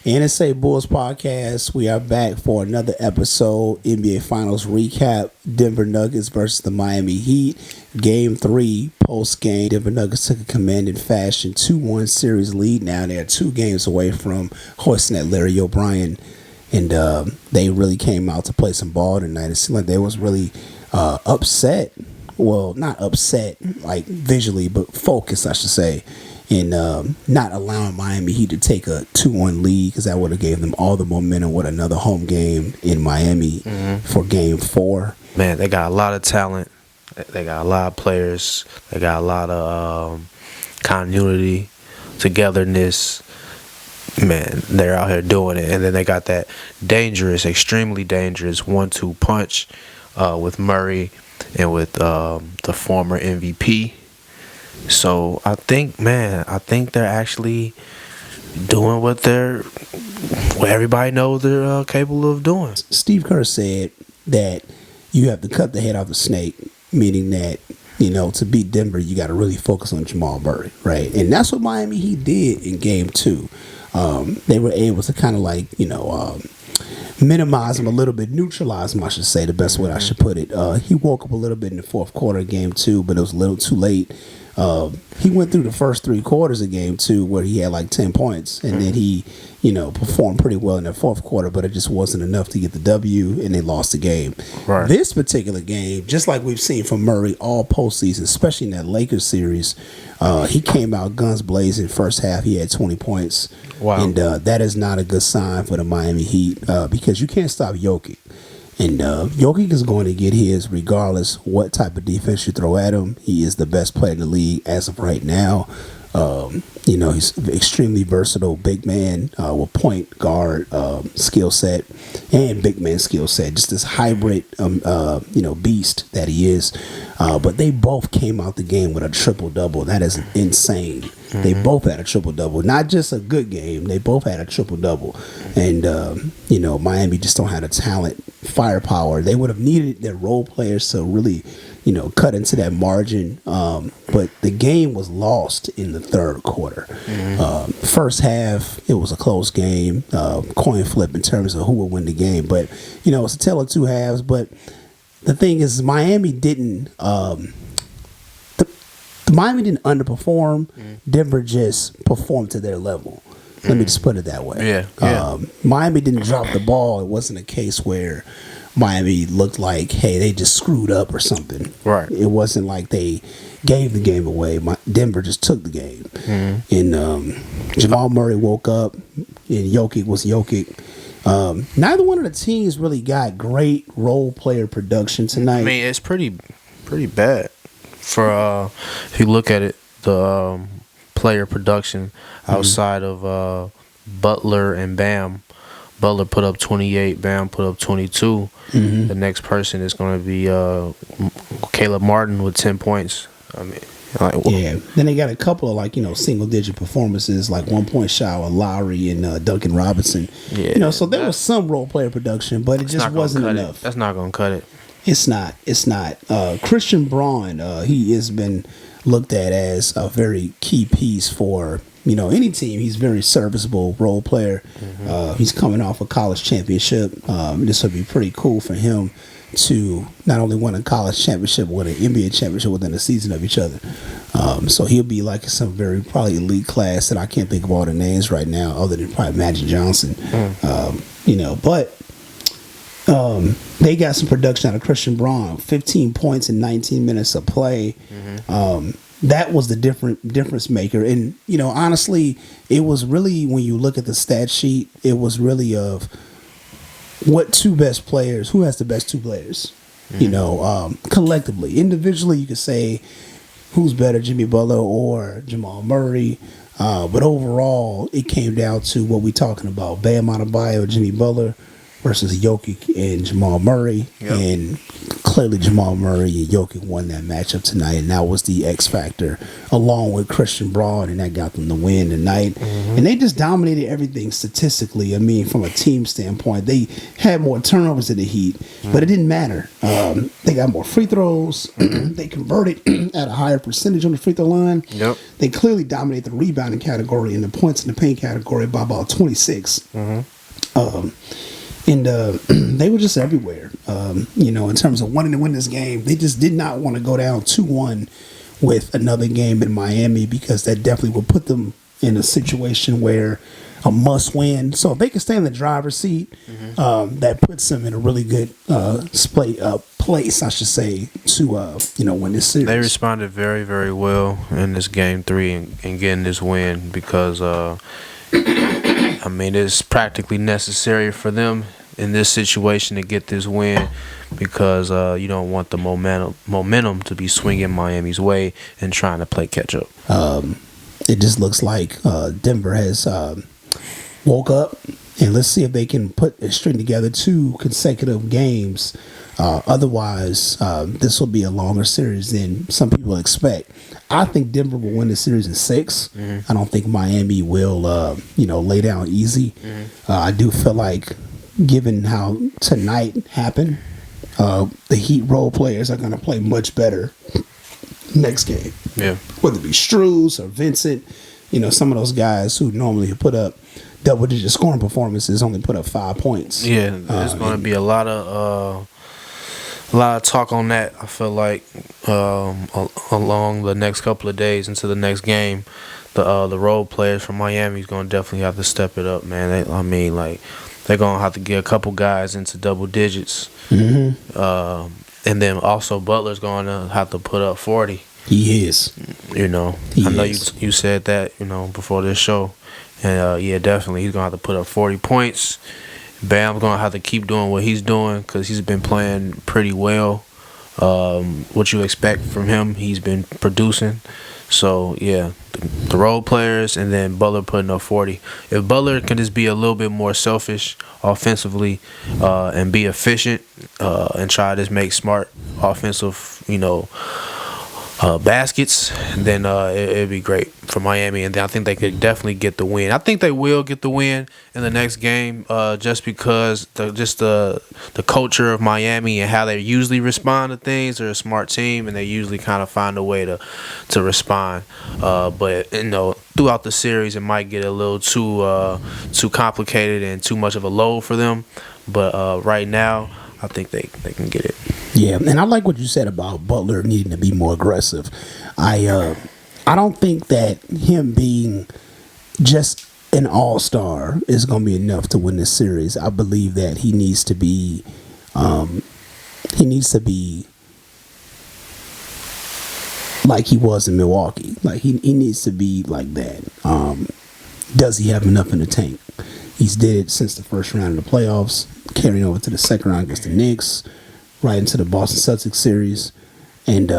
NSA Bulls podcast. We are back for another episode. NBA Finals recap. Denver Nuggets versus the Miami Heat. Game 3 post game. Denver Nuggets took a commanding fashion 2-1 series lead. Now they're 2 games away from hoisting that Larry O'Brien, and they really came out to play some ball tonight. It seemed like they was really upset. Well, not upset like visually, but focused, I should say, in not allowing Miami Heat to take a 2-1 lead, because that would have gave them all the momentum with another home game in Miami for Game 4. Man, they got a lot of talent. They got a lot of players. They got a lot of continuity, togetherness. Man, they're out here doing it. And then they got that dangerous, extremely dangerous 1-2 punch with Murray and with the former MVP. So I think they're actually doing what everybody knows they're capable of doing. Steve Kerr said that you have to cut the head off the snake, meaning that, to beat Denver, you got to really focus on Jamal Murray, right? And that's what Miami Heat did in Game 2. They were able to kind of minimize him a little bit, neutralize him, I should say, the best way I should put it. He woke up a little bit in the fourth quarter of Game 2, but it was a little too late. He went through the first 3 quarters of Game 2 where he had like 10 points, and then he, performed pretty well in the fourth quarter, but it just wasn't enough to get the W, and they lost the game. Right. This particular game, just like we've seen from Murray all postseason, especially in that Lakers series, he came out guns blazing. First half, he had 20 points. Wow. And that is not a good sign for the Miami Heat because you can't stop Jokic. And Jokic is going to get his regardless what type of defense you throw at him. He is the best player in the league as of right now. He's extremely versatile big man with point guard skill set and big man skill set. Just this hybrid, beast that he is. But they both came out the game with a triple-double. That is insane. Mm-hmm. They both had a triple-double. Not just a good game. They both had a triple-double. And, Miami just don't have the talent, firepower. They would have needed their role players to really, cut into that margin. But the game was lost in the third quarter. Mm-hmm. First half, it was a close game. Coin flip in terms of who would win the game. But, it's a tale of two halves. But the thing is, Miami didn't Miami didn't underperform. Denver just performed to their level. Let me just put it that way. Yeah. Miami didn't drop the ball. It wasn't a case where Miami looked like, hey, they just screwed up or something. Right. It wasn't like they gave the game away. Denver just took the game. Mm-hmm. And Jamal Murray woke up, and Jokic was Jokic. Neither one of the teams really got great role player production tonight. I mean, it's pretty bad for if you look at it, the player production outside of Butler and Bam. Butler put up 28, Bam put up 22. Mm-hmm. The next person is going to be Caleb Martin with 10 points. I mean, Then they got a couple of single-digit performances, like 1 point shy with Lowry and Duncan Robinson. Yeah, so there was some role player production, but it just wasn't enough. That's not going to cut it. It's not. Christian Braun, he has been looked at as a very key piece for any team. He's very serviceable role player. Mm-hmm. He's coming off a college championship. This would be pretty cool for him to not only win a college championship, but an NBA championship within a season of each other. So he'll be like some very probably elite class that I can't think of all the names right now, other than probably Magic Johnson. But they got some production out of Christian Braun, 15 points in 19 minutes of play. Mm-hmm. That was the difference maker. And, honestly, it was really, when you look at the stat sheet, it was really of what two best players, who has the best 2 players, collectively. Individually, you could say who's better, Jimmy Butler or Jamal Murray. But overall, it came down to what we're talking about, Bam Adebayo, Jimmy Butler, versus Jokic and Jamal Murray. Yep. And clearly Jamal Murray and Jokic won that matchup tonight, and that was the X factor, along with Christian Braun, and that got them the win tonight. And they just dominated everything statistically. I mean, from a team standpoint, they had more turnovers than the Heat, but it didn't matter. They got more free throws. They converted at a higher percentage on the free throw line. Yep. They clearly dominated the rebounding category and the points in the paint category by about 26. And they were just everywhere. In terms of wanting to win this game, they just did not want to go down 2-1 with another game in Miami, because that definitely would put them in a situation where a must win. So if they can stay in the driver's seat, that puts them in a really good place, I should say, to win this series. They responded very, very well in this game 3 and getting this win, because it's practically necessary for them in this situation to get this win, because you don't want the momentum to be swinging Miami's way and trying to play catch up. It just looks like Denver has woke up, and let's see if they can put a string together 2 consecutive games. Otherwise, this will be a longer series than some people expect. I think Denver will win the series in 6. I don't think Miami will, lay down easy. I do feel like, given how tonight happened, the Heat role players are going to play much better next game. Yeah. Whether it be Struz or Vincent, some of those guys who normally put up double-digit scoring performances only put up 5 points. Yeah, there's going to be a lot of talk on that. I feel like along the next couple of days into the next game, the role players from Miami is going to definitely have to step it up, man. They're going to have to get a couple guys into double digits. And then also Butler's going to have to put up 40. He is. I know you said that, before this show. And, definitely he's going to have to put up 40 points. Bam's going to have to keep doing what he's doing, because he's been playing pretty well. What you expect from him, he's been producing. So, yeah, the role players, and then Butler putting up 40. If Butler can just be a little bit more selfish offensively and be efficient and try to just make smart offensive, baskets, then it'd be great for Miami, and then I think they could definitely get the win. I think they will get the win in the next game, just because the culture of Miami and how they usually respond to things. They're a smart team, and they usually kind of find a way to respond. But throughout the series, it might get a little too complicated and too much of a load for them. But right now, I think they can get it. Yeah, and I like what you said about Butler needing to be more aggressive. I don't think that him being just an all-star is going to be enough to win this series. I believe that he needs to be like he was in Milwaukee. Like he needs to be like that. Does he have enough in the tank? He's did it since the first round of the playoffs, carrying over to the second round against the Knicks, right into the Boston Celtics series. And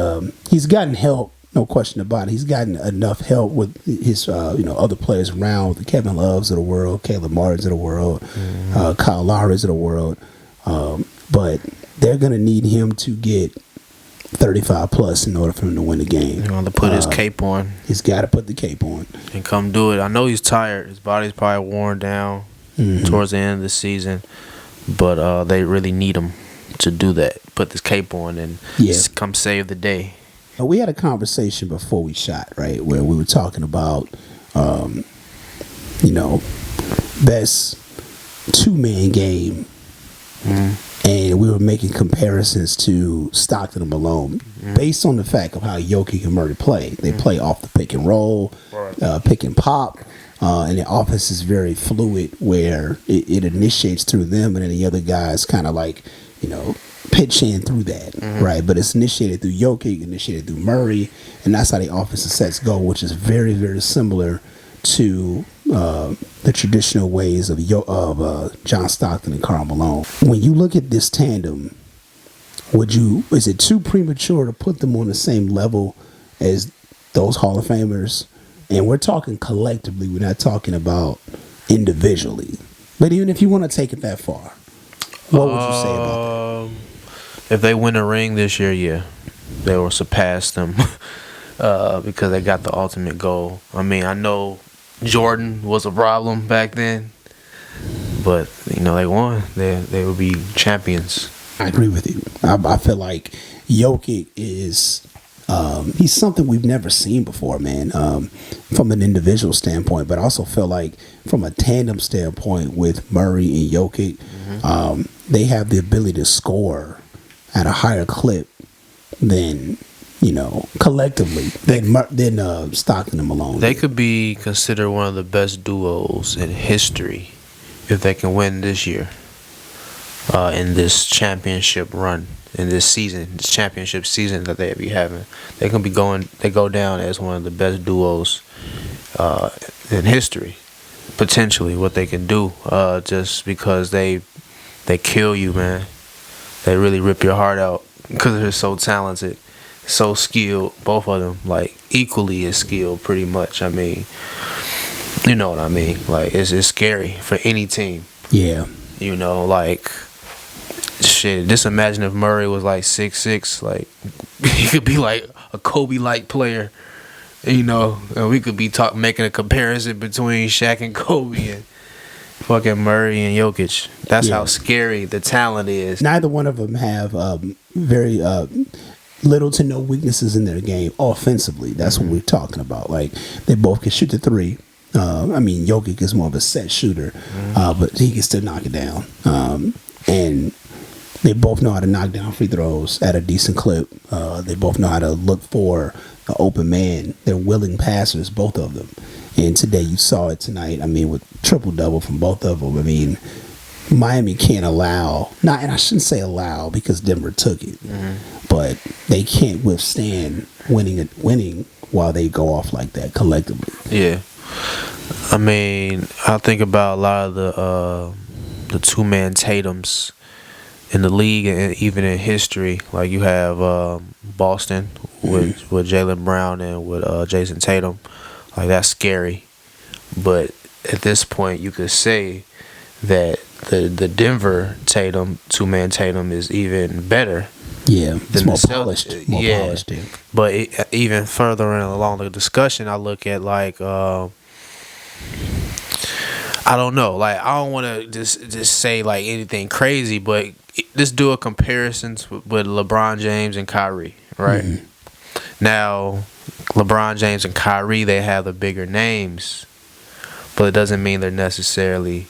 he's gotten help, no question about it. He's gotten enough help with his, other players around, the Kevin Loves of the world, Caleb Martins of the world, Kyle Lowry's of the world. But they're going to need him to get 35 plus in order for him to win the game. He's going to put his cape on. He's got to put the cape on. And come do it. I know he's tired. His body's probably worn down towards the end of the season. But they really need him to do that. Put this cape on and just come save the day. We had a conversation before we shot, right, where we were talking about, best two-man game. And we were making comparisons to Stockton and Malone based on the fact of how Jokic and Murray play. They play off the pick and roll, pick and pop, and the offense is very fluid where it initiates through them, and then the other guys kind of pitch in through that, right? But it's initiated through Jokic, initiated through Murray, and that's how the offensive sets go, which is very, very similar to the traditional ways of John Stockton and Karl Malone. When you look at this tandem, is it too premature to put them on the same level as those Hall of Famers? And we're talking collectively, we're not talking about individually. But even if you want to take it that far, What would you say about that? If they win a ring this year, yeah, they will surpass them because they got the ultimate goal. I mean, I know Jordan was a problem back then, but they won. They will be champions. I agree with you. I feel like Jokic is he's something we've never seen before, man. From an individual standpoint, but I also feel like from a tandem standpoint with Murray and Jokic, they have the ability to score at a higher clip than collectively than Stockton and Malone. They could be considered one of the best duos in history if they can win this year in this championship run, in this season, this championship season that they be having. They go down as one of the best duos in history, potentially. What they can do, just because they kill you, man. They really rip your heart out because they're so talented, so skilled. Both of them, like, equally as skilled, pretty much. I mean, you know what I mean? Like, it's scary for any team. Yeah. Like, shit. Just imagine if Murray was like 6'6", like he could be like a Kobe-like player. And we could be making a comparison between Shaq and Kobe and fucking Murray and Jokic. That's how scary the talent is. Neither one of them have very little to no weaknesses in their game offensively. That's what we're talking about. Like, they both can shoot the three. I mean, Jokic is more of a set shooter, but he can still knock it down. And they both know how to knock down free throws at a decent clip. They both know how to look for the open man. They're willing passers, both of them. And today you saw it tonight. I mean, with triple-double from both of them. I mean, Miami can't allow, and I shouldn't say allow because Denver took it, but they can't withstand winning while they go off like that collectively. Yeah. I mean, I think about a lot of the two-man Tatums in the league and even in history. Like, you have Boston with Jaylen Brown and with Jason Tatum. Like, that's scary. But at this point, you could say that the Denver Tatum, two-man Tatum, is even better. Yeah, it's more polished. Polished. Yeah. But even further along the discussion, I look at, like, I don't know. Like, I don't want to just say, like, anything crazy, but let's do a comparison with LeBron James and Kyrie, right? Now, LeBron James and Kyrie, they have the bigger names, but it doesn't mean they're necessarily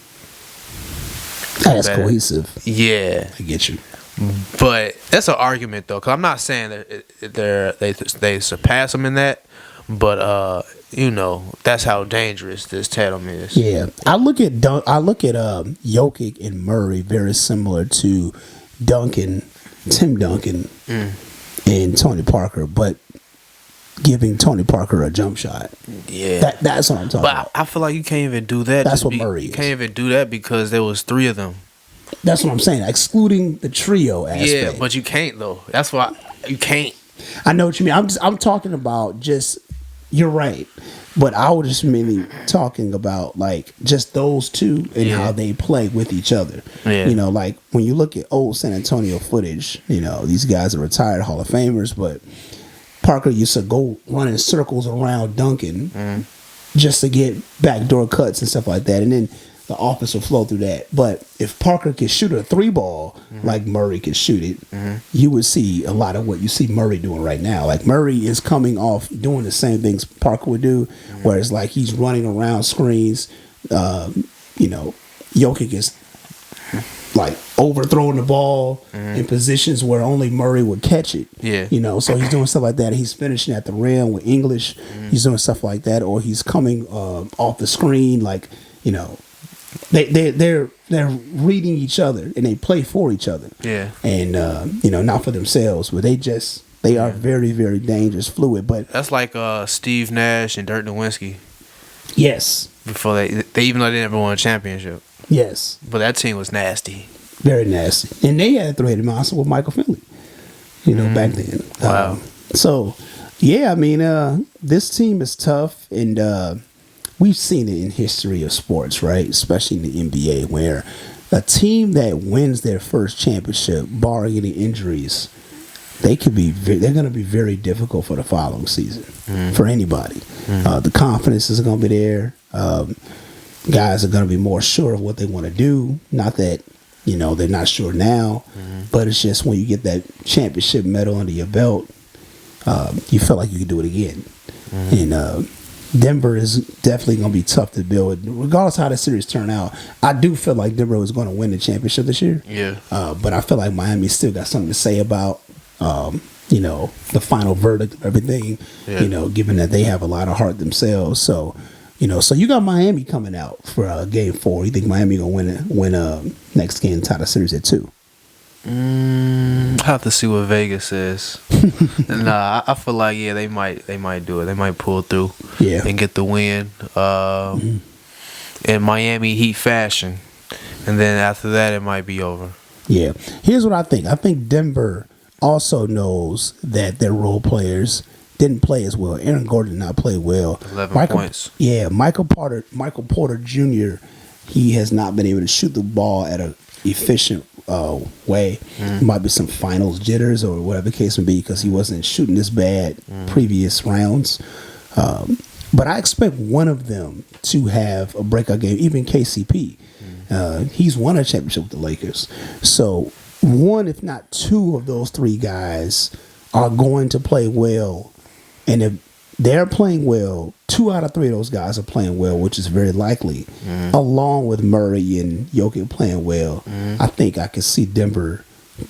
as cohesive. Yeah, I get you. But that's an argument, though, because I'm not saying that they surpass them in that, but that's how dangerous this Tatum is. Yeah, I look at Jokic and Murray very similar to Tim Duncan, and Tony Parker, but giving Tony Parker a jump shot. Yeah, that's what I'm talking about. But I feel like you can't even do that. That's what Murray is. You can't even do that because there was three of them. That's what I'm saying, excluding the trio aspect. Yeah, but you can't, though. That's why you can't. I know what you mean. I'm talking about just. You're right, but I was just mainly talking about like just those two and how they play with each other. Yeah. Like when you look at old San Antonio footage, these guys are retired Hall of Famers, but Parker used to go running circles around Duncan just to get backdoor cuts and stuff like that, and then the offense will flow through that. But if Parker could shoot a three ball like Murray could shoot it, you would see a lot of what you see Murray doing right now. Like, Murray is coming off doing the same things Parker would do, whereas like he's running around screens. Jokic is like overthrowing the ball in positions where only Murray would catch it. Yeah. So he's doing stuff like that. He's finishing at the rim with English. He's doing stuff like that, or he's coming off the screen like, They're reading each other and they play for each other. Yeah. And not for themselves, but they are very, very dangerous, fluid. But that's like Steve Nash and Dirk Nowitzki. Yes. Before they even though they never won a championship. Yes. But that team was nasty. Very nasty. And they had a three-headed monster with Michael Finley. Back then. Wow. So yeah, I mean, this team is tough, and we've seen it in history of sports, right? Especially in the NBA, where a team that wins their first championship, barring any injuries, they're going to be very difficult for the following season for anybody. The confidence is going to be there. Guys are going to be more sure of what they want to do. Not that they're not sure now, but it's just when you get that championship medal under your belt, you feel like you can do it again. And Denver is definitely going to be tough to build. Regardless of how the series turn out, I do feel like Denver was going to win the championship this year. Yeah. But I feel like Miami still got something to say about, the final verdict of everything, given that they have a lot of heart themselves. So, so you got Miami coming out for game 4. You think Miami going to win next game, tie the series at 2? I have to see what Vegas says. Nah, I feel like they might do it. They might pull through, and get the win. In Miami Heat fashion, and then after that it might be over. Yeah, here's what I think. I think Denver also knows that their role players didn't play as well. Aaron Gordon did not play well. 11 points. Yeah, Michael Porter Jr. He has not been able to shoot the ball at an efficient way. Might be some finals jitters or whatever the case may be, because he wasn't shooting this bad previous rounds. But I expect one of them to have a breakout game. Even KCP, he's won a championship with the Lakers. So one, if not two, of those 3 guys are going to play well. And if they're playing well, 2 out of 3 of those guys are playing well, which is very likely. Along with Murray and Jokic playing well, I think I can see Denver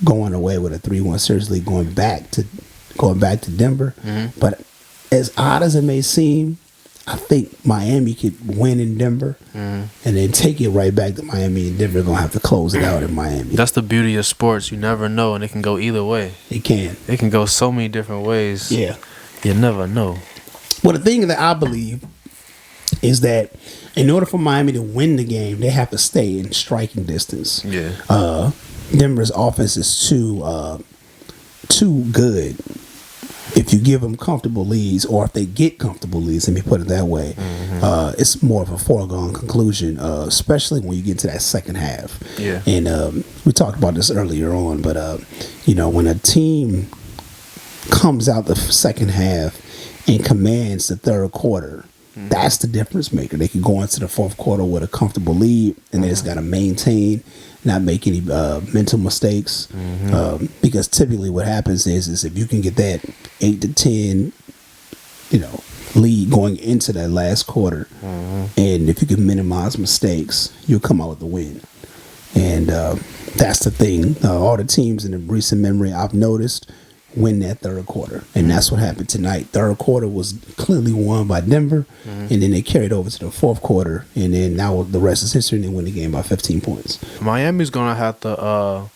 going away with a 3-1 series lead, going back to Denver. But as odd as it may seem, I think Miami could win in Denver and then take it right back to Miami, and Denver going to have to close it out in Miami. That's the beauty of sports. You never know, and it can go either way. It can. It can go so many different ways. Yeah. You never know. Well, the thing that I believe is that in order for Miami to win the game, they have to stay in striking distance. Yeah. Denver's offense is too good. If you give them comfortable leads, or if they get comfortable leads, let me put it that way, it's more of a foregone conclusion, especially when you get to that second half. Yeah. And we talked about this earlier on, but when a team comes out the second half and commands the third quarter, that's the difference maker. They can go into the fourth quarter with a comfortable lead, and they just got to maintain, not make any mental mistakes. Because typically what happens is if you can get that 8 to 10, lead going into that last quarter, and if you can minimize mistakes, you'll come out with the win. And that's the thing. All the teams in the recent memory I've noticed win that third quarter, and that's what happened tonight. Third quarter was clearly won by Denver, and then they carried over to the fourth quarter, and then now the rest is history, and they win the game by 15 points. Miami's gonna have to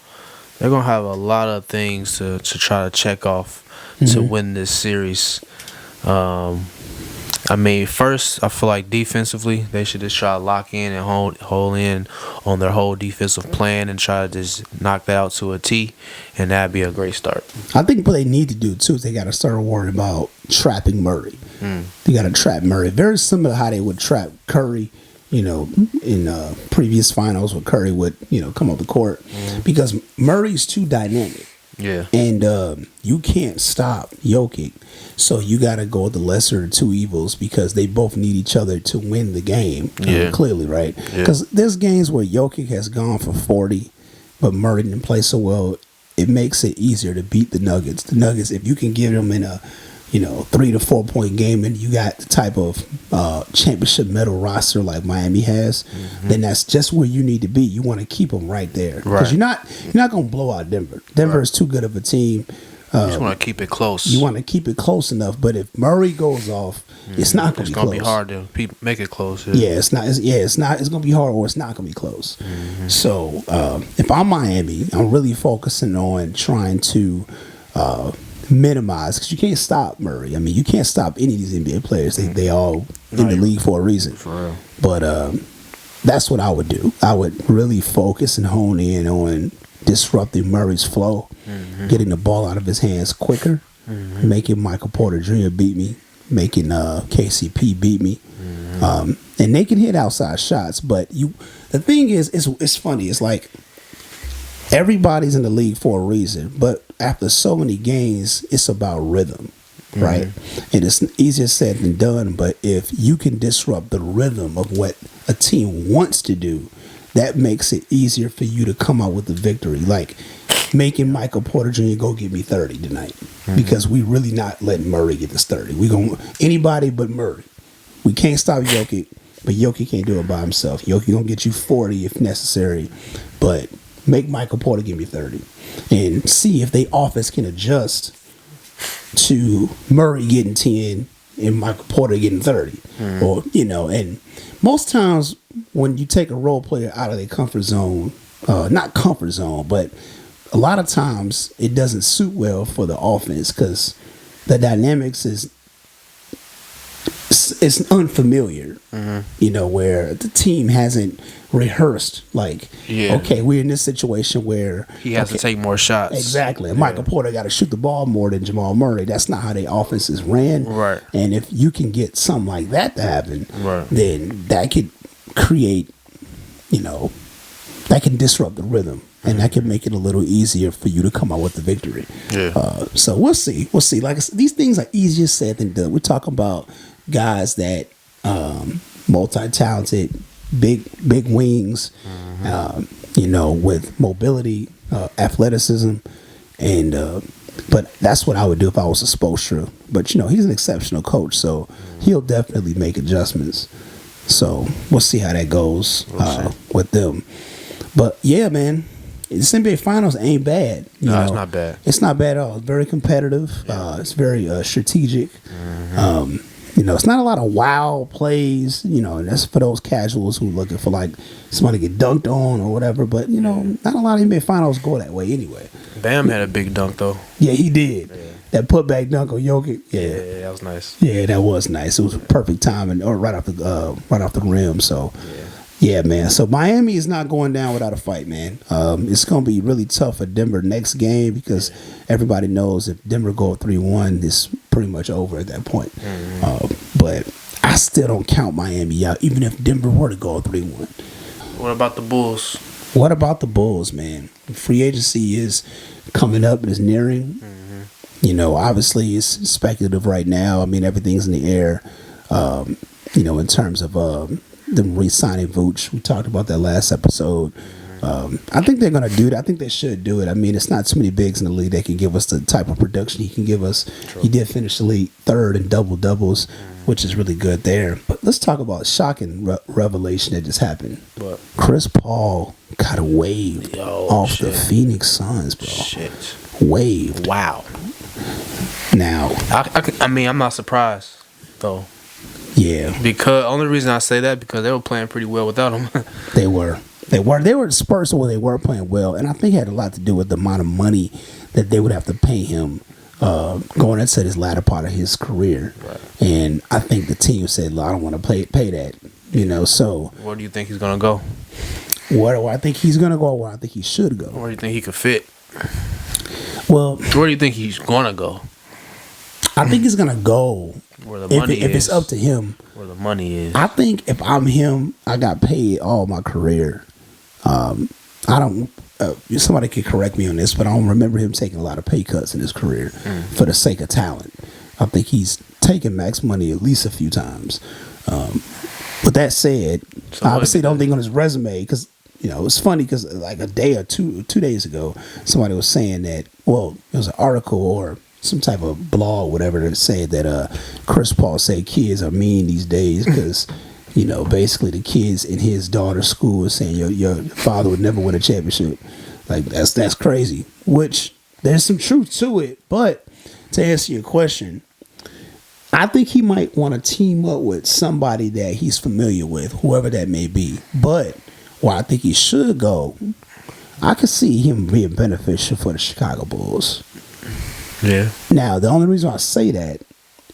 they're gonna have a lot of things to try to check off to win this series. First, I feel like defensively, they should just try to lock in and hold in on their whole defensive plan and try to just knock that out to a T, and that'd be a great start. I think what they need to do, too, is they got to start worrying about trapping Murray. They got to trap Murray. Very similar to how they would trap Curry, in previous finals, where Curry would, come up the court. Because Murray's too dynamic. Yeah. And you can't stop Jokic. So you got to go with the lesser of 2 evils, because they both need each other to win the game. Clearly, right? Because there's games where Jokic has gone for 40, but Murray didn't play so well. It makes it easier to beat the Nuggets. The Nuggets, if you can give them in a 3 to 4 point game, and you got the type of championship medal roster like Miami has, then that's just where you need to be. You want to keep them right there, because you're not going to blow out Denver. Denver is too good of a team. You just want to keep it close. You want to keep it close enough, but if Murray goes off, it's not going to be close. It's going to be hard to make it close. It's not. It's going to be hard, or it's not going to be close. So if I'm Miami, I'm really focusing on trying to minimize, because you can't stop Murray. I mean, you can't stop any of these NBA players. They all in the league for a reason. For real. But that's what I would do. I would really focus and hone in on disrupting Murray's flow, getting the ball out of his hands quicker, making Michael Porter Jr. beat me, making KCP beat me, And they can hit outside shots, but the thing is, it's funny. It's like everybody's in the league for a reason, but after so many games, it's about rhythm, right? And it's easier said than done, but if you can disrupt the rhythm of what a team wants to do, that makes it easier for you to come out with the victory. Like making Michael Porter Jr. go get me 30 tonight, because we really not letting Murray get this 30. We going anybody but Murray. We can't stop Jokic, but Jokic can't do it by himself. Jokic gonna get you 40 if necessary, but make Michael Porter give me 30 and see if they offense can adjust to Murray getting 10 and Michael Porter getting 30. Or, and most times when you take a role player out of their comfort zone, not comfort zone, but a lot of times it doesn't suit well for the offense because the dynamics is it's unfamiliar, where the team hasn't rehearsed. Like, okay, we're in this situation where he has to take more shots. Exactly. Michael Porter got to shoot the ball more than Jamal Murray. That's not how their offenses ran. Right. And if you can get something like that to happen, then that could create, that can disrupt the rhythm. And that can make it a little easier for you to come out with the victory. Yeah. So we'll see. We'll see. Like these things are easier said than done. We're talking about guys that multi-talented, big wings, with mobility, athleticism, and but that's what I would do if I was a Spoelstra. But he's an exceptional coach, so he'll definitely make adjustments. So we'll see how that goes with them. But yeah, man. This NBA Finals ain't bad. No, it's not bad. It's not bad at all. It's very competitive. It's very strategic. It's not a lot of wow plays. And that's for those casuals who looking for like somebody to get dunked on or whatever. But not a lot of NBA Finals go that way anyway. Bam had a big dunk though. Yeah, he did. Yeah. That putback dunk on Jokic. Yeah, that was nice. Yeah, that was nice. It was perfect timing, or right off the rim. So. Yeah, man. So Miami is not going down without a fight, man. It's going to be really tough for Denver next game because everybody knows if Denver go 3-1, it's pretty much over at that point. But I still don't count Miami out, even if Denver were to go 3-1. What about the Bulls? What about the Bulls, man? Free agency is coming up and is nearing. Obviously it's speculative right now. I mean, everything's in the air, in terms of them re-signing Vooch. We talked about that last episode. I think they're going to do that. I think they should do it. I mean, it's not too many bigs in the league that can give us the type of production he can give us. True. He did finish the league third in double-doubles, which is really good there. But let's talk about a shocking revelation that just happened. What? Chris Paul got waived off the Phoenix Suns, bro. Shit. Waived. Wow. Now. I mean, I'm not surprised, though. Yeah. Because only reason I say that because they were playing pretty well without him. They were the Spurs where they were playing well, and I think it had a lot to do with the amount of money that they would have to pay him going into this latter part of his career. Right. And I think the team said, "I don't want to pay that." So where do you think he's gonna go? Where do I think he's gonna go? Where I think he should go? Where do you think he could fit? Well, where do you think he's gonna go? I think he's gonna go where the money is. If it's up to him. Where the money is. I think if I'm him, I got paid all my career. I don't. Somebody could correct me on this, but I don't remember him taking a lot of pay cuts in his career for the sake of talent. I think he's taken max money at least a few times. With that said, I obviously don't think on his resume because it's funny because like a day or two days ago, somebody was saying that. Well, it was an article or some type of blog, whatever, that said that Chris Paul said kids are mean these days because, basically the kids in his daughter's school is saying your father would never win a championship. Like, that's crazy, which there's some truth to it. But to answer your question, I think he might want to team up with somebody that he's familiar with, whoever that may be. But where I think he should go, I could see him being beneficial for the Chicago Bulls. Yeah. Now, the only reason I say that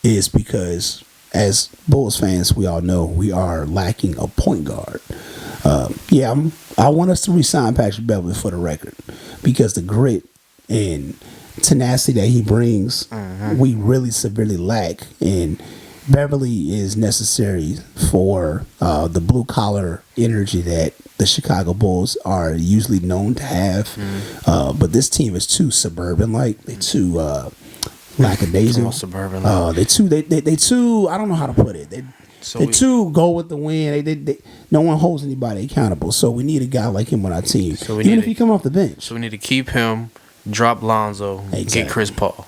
is because as Bulls fans, we all know we are lacking a point guard. I want us to re-sign Patrick Beverley for the record because the grit and tenacity that he brings, we really severely lack. And Beverly is necessary for the blue collar energy that the Chicago Bulls are usually known to have. But this team is too suburban like. They too lackadaisical. Suburban. They too. I don't know how to put it. They too go with the wind. They no one holds anybody accountable. So we need a guy like him on our team, even if he come off the bench. So we need to keep him, drop Lonzo, get Chris Paul.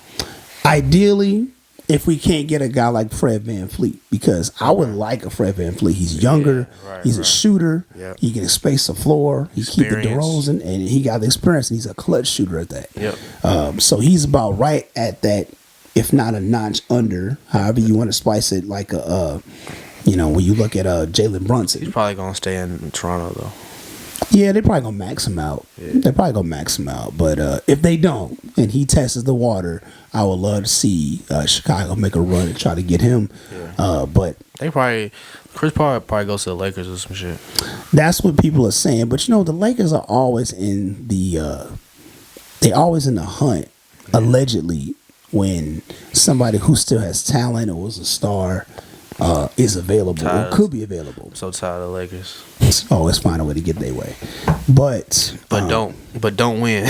Ideally, if we can't get a guy like Fred VanVleet, because I would like a Fred VanVleet. He's younger. He's a shooter. Yep. He can space the floor. He keep the DeRozan, and he got the experience. And he's a clutch shooter at that. Yep. So he's about right at that, if not a notch under. However you want to spice it, like when you look at Jalen Brunson. He's probably gonna stay in Toronto though. Yeah, they're probably gonna max him out. They're probably gonna max him out. But if they don't, and he tests the water, I would love to see Chicago make a run and try to get him. But Chris Paul probably goes to the Lakers or some shit. That's what people are saying. But the Lakers are always in they always in the hunt. Allegedly, when somebody who still has talent or was a star is available or could be available. I'm so tired of the Lakers. Always find a way to get their way, but don't win.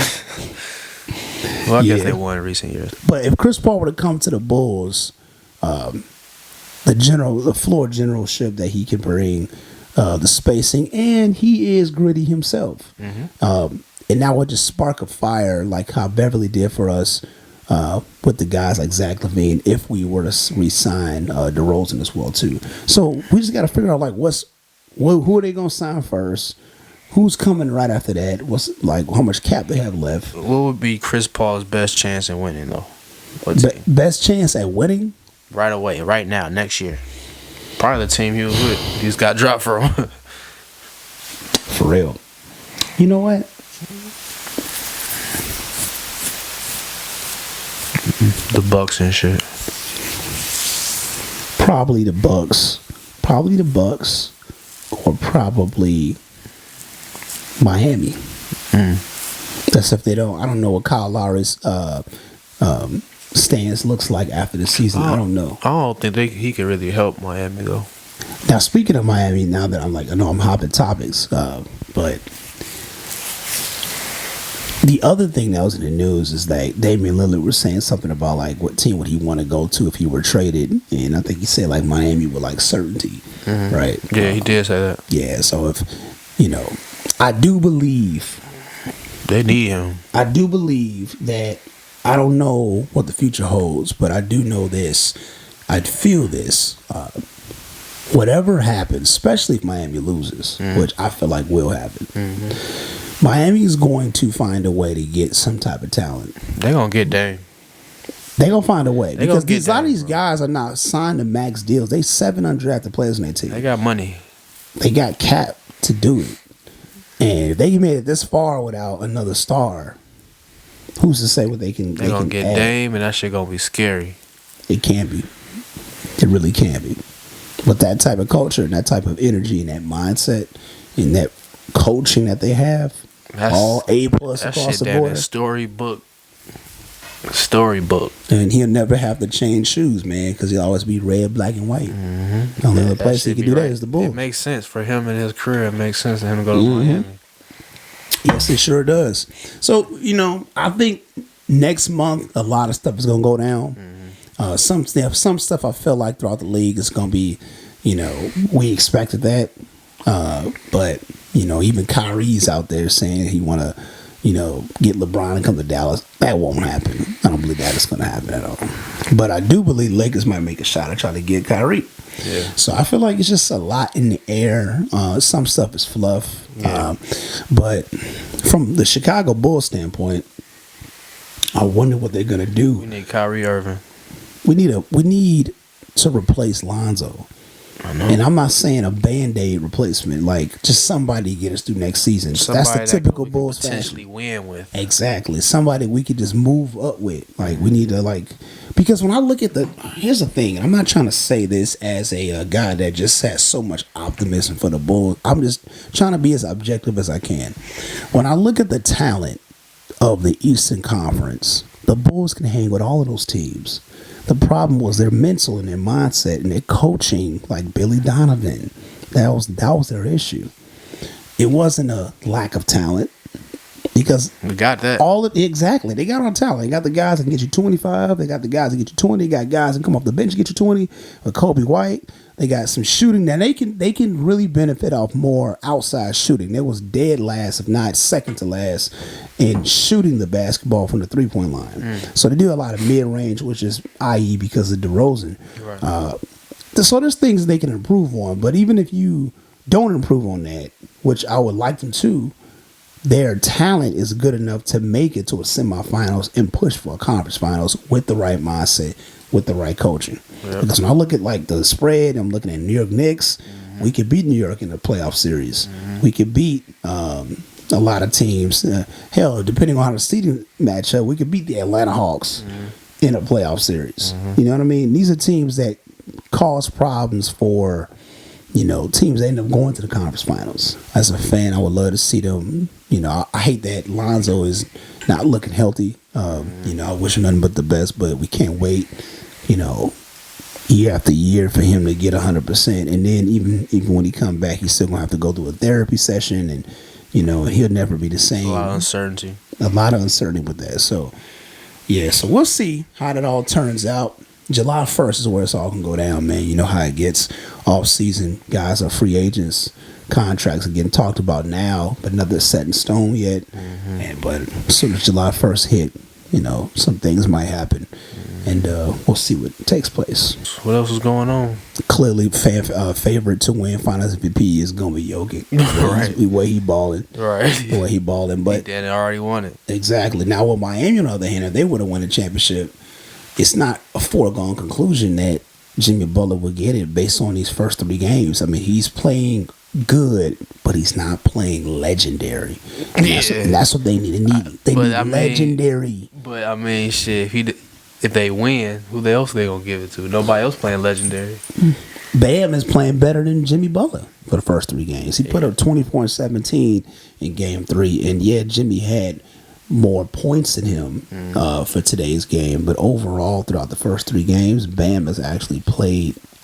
Well, I guess they won in recent years. But if Chris Paul were to come to the Bulls, the floor generalship that he can bring, the spacing, and he is gritty himself, and that would just spark a fire like how Beverly did for us. With the guys like Zach LaVine, if we were to re-sign DeRozan as well too. So we just got to figure out like who are they gonna sign first? Who's coming right after that? How much cap they have left? What would be Chris Paul's best chance in winning though? Best chance at winning? Right away, right now, next year. Probably the team he was with. He just got dropped from. For real. You know what? The Bucks and shit. Probably the Bucks, or probably Miami. That's if they don't. I don't know what Kyle Lowry's stance looks like after the season. I don't know. I don't think he can really help Miami though. Now speaking of Miami, now that I know I'm hopping topics, but. The other thing that was in the news is that Damian Lillard was saying something about like what team would he want to go to if he were traded, and I think he said like Miami with like certainty, right? Yeah, he did say that. Yeah, so if I do believe they need him. I do believe that I don't know what the future holds, but I do know this. I'd feel this. Whatever happens, especially if Miami loses, which I feel like will happen. Miami is going to find a way to get some type of talent. They're going to get Dame. They're going to find a way. Because a lot of these guys are not signed to max deals. They 7 undrafted players on their team. They got money. They got cap to do it. And if they made it this far without another star, who's to say what they can They're going to get add? Dame, and that shit going to be scary. It can be. It really can be. But that type of culture and that type of energy and that mindset and that coaching that they have, all A+ across the board. Storybook. And he'll never have to change shoes, man, because he'll always be red, black, and white. The only other place he can do that is the Bulls. It makes sense for him in his career. It makes sense for him to go to Miami. Yes, it sure does. So, I think next month a lot of stuff is going to go down. Some stuff I feel like throughout the league is going to be, we expected that. But even Kyrie's out there saying he want to, get LeBron and come to Dallas. That won't happen. I don't believe that is going to happen at all. But I do believe Lakers might make a shot at trying to get Kyrie. Yeah. So I feel like it's just a lot in the air. Some stuff is fluff. Yeah. But from the Chicago Bulls standpoint, I wonder what they're going to do. We need Kyrie Irving. We need to replace Lonzo. I know. And I'm not saying a Band-Aid replacement, like just somebody to get us through next season. That's the typical Bulls potentially fashion. Win with. Exactly. Somebody we could just move up with. Like we need to because when I look at here's the thing, I'm not trying to say this as a guy that just has so much optimism for the Bulls. I'm just trying to be as objective as I can. When I look at the talent of the Eastern Conference, the Bulls can hang with all of those teams. The problem was their mental and their mindset and their coaching, like Billy Donovan. That was their issue. It wasn't a lack of talent because We got that. Exactly. They got on talent. They got the guys that can get you 25. They got the guys that get you 20. They got guys that come off the bench and get you 20. With Kobe White, they got some shooting. Now they can really benefit off more outside shooting. They was dead last, if not second to last, in shooting the basketball from the 3-point line. So they do a lot of mid range, which is i.e. because of DeRozan. Right. So there's things they can improve on. But even if you don't improve on that, which I would like them to, their talent is good enough to make it to a semifinals and push for a conference finals with the right mindset, with the right coaching. Yep. Because when I look at like the spread, I'm looking at New York Knicks. We could beat New York in the playoff series. We could beat a lot of teams. Hell, depending on how the seeding match up, we could beat the Atlanta Hawks in a playoff series. You know what I mean? These are teams that cause problems for, teams that end up going to the conference finals. As a fan, I would love to see them. I hate that Lonzo is not looking healthy. I wish him nothing but the best, but we can't wait, year after year for him to get 100%. And then even when he come back, he's still going to have to go through a therapy session and, he'll never be the same. A lot of uncertainty. A lot of uncertainty with that. So, yeah, so we'll see how that all turns out. July 1st is where it's all going to go down, man. You know how it gets. Off season, guys are free agents. Contracts are getting talked about now, but nothing set in stone yet. But as soon as July 1st hit, some things might happen. And we'll see what takes place. What else is going on? Clearly, favorite to win Finals MVP is going to be Jokic. Right. The way he balling. Right. The way he balling. But Danny already won it. Exactly. Now, with Miami, on the other hand, if they would have won the championship, it's not a foregone conclusion that Jimmy Butler would get it based on these first 3 games. I mean, he's playing good, but he's not playing legendary. And that's what they need. They need legendary. But I mean, shit. If they win, who else they gonna give it to? Nobody else playing legendary. Bam is playing better than Jimmy Butler for the first 3 games. He put up 24-17 in game 3, and Jimmy had more points than him for today's game. But overall, throughout the first 3 games, Bam has actually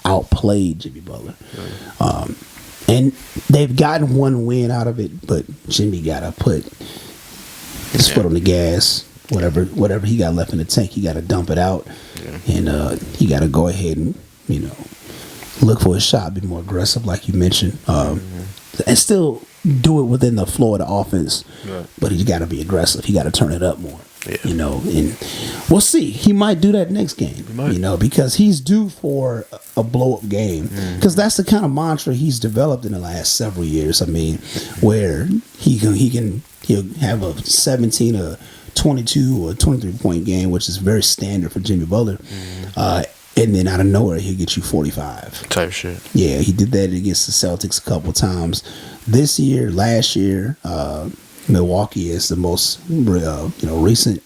outplayed Jimmy Butler. And they've gotten 1 win out of it, but Jimmy got to put his foot on the gas. Whatever he got left in the tank, he got to dump it out. And he got to go ahead and, look for a shot, be more aggressive, like you mentioned. And still do it within the flow of the offense. Right. But he's got to be aggressive. He got to turn it up more. And we'll see. He might do that next game, because he's due for a blow-up game. Because that's the kind of mantra he's developed in the last several years. I mean, where he'll have a 17 or 22 or 23-point game, which is very standard for Jimmy Butler. And then out of nowhere, he'll get you 45. Type shit. Yeah, he did that against the Celtics a couple times. Last year, Milwaukee is the most recent.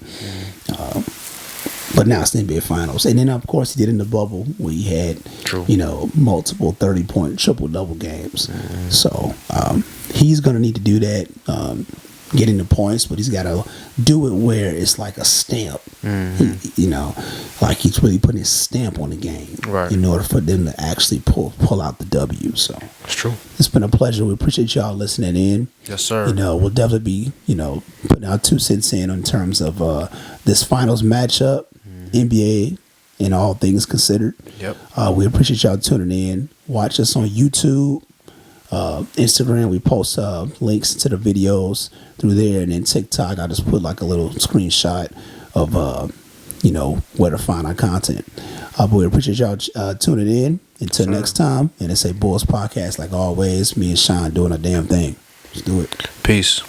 But now it's the NBA Finals. And then, of course, he did in the bubble where he had, multiple 30-point triple-double games. So he's going to need to do that, getting the points, but he's got to do it where it's like a stamp. Like he's really putting his stamp on the game in order for them to actually pull out the W. So it's true. It's been a pleasure. We appreciate y'all listening in. Yes, sir. We'll definitely be, putting our 2 cents in terms of this finals matchup, NBA, and all things considered. Yep. We appreciate y'all tuning in. Watch us on YouTube. Instagram, we post links to the videos through there, and then TikTok, I just put like a little screenshot of where to find our content. But we appreciate y'all tuning in. Until next time, and it's a Bulls podcast like always. Me and Sean doing a damn thing. Let's do it. Peace.